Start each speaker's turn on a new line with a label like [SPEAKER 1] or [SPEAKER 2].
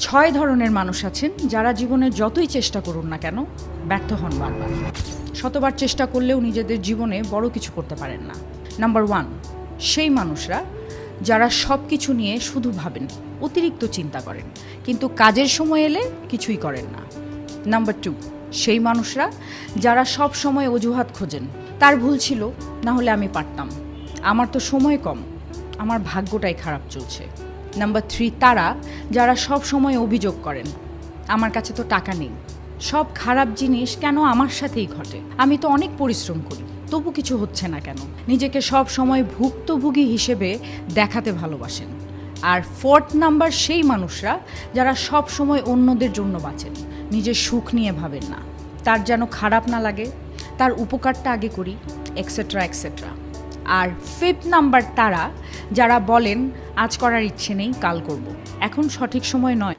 [SPEAKER 1] 6 ধরনের মানুষ আছেন যারা জীবনে যতই চেষ্টা করুন না কেন ব্যর্থ হন বারবার। শতবার চেষ্টা করলেও নিজেদের জীবনে বড় কিছু করতে পারেন না। নাম্বার 1, সেই মানুষরা যারা সব কিছু নিয়ে শুধু ভাবেন, অতিরিক্ত চিন্তা করেন, কিন্তু কাজের সময় এলে কিছুই করেন না। নাম্বার 2, সেই মানুষরা যারা সব সময় অজুহাত খোঁজেন, তার ভুল ছিল, না হলে আমি পারতাম, আমার তো সময় কম, আমার ভাগ্যটাই খারাপ চলছে। নাম্বার 3, তারা যারা সব সময় অভিযোগ করেন, আমার কাছে তো টাকা নেই, সব খারাপ জিনিস কেন আমার সাথেই ঘটে, আমি তো অনেক পরিশ্রম করি তবু কিছু হচ্ছে না কেন। নিজেকে সব সময় ভুক্তভোগী হিসেবে দেখাতে ভালোবাসেন। আর 4th নাম্বার, সেই মানুষরা যারা সব সময় অন্যদের জন্য বাঁচেন, নিজের সুখ নিয়ে ভাবেন না, তার যেন খারাপ না লাগে, তার উপকারটা আগে করি, এক্সেট্রা এক্সেট্রা। আর 5th নাম্বার, তারা যারা বলেন আজ করার ইচ্ছে নেই, কাল করব, এখন সঠিক সময় নয়।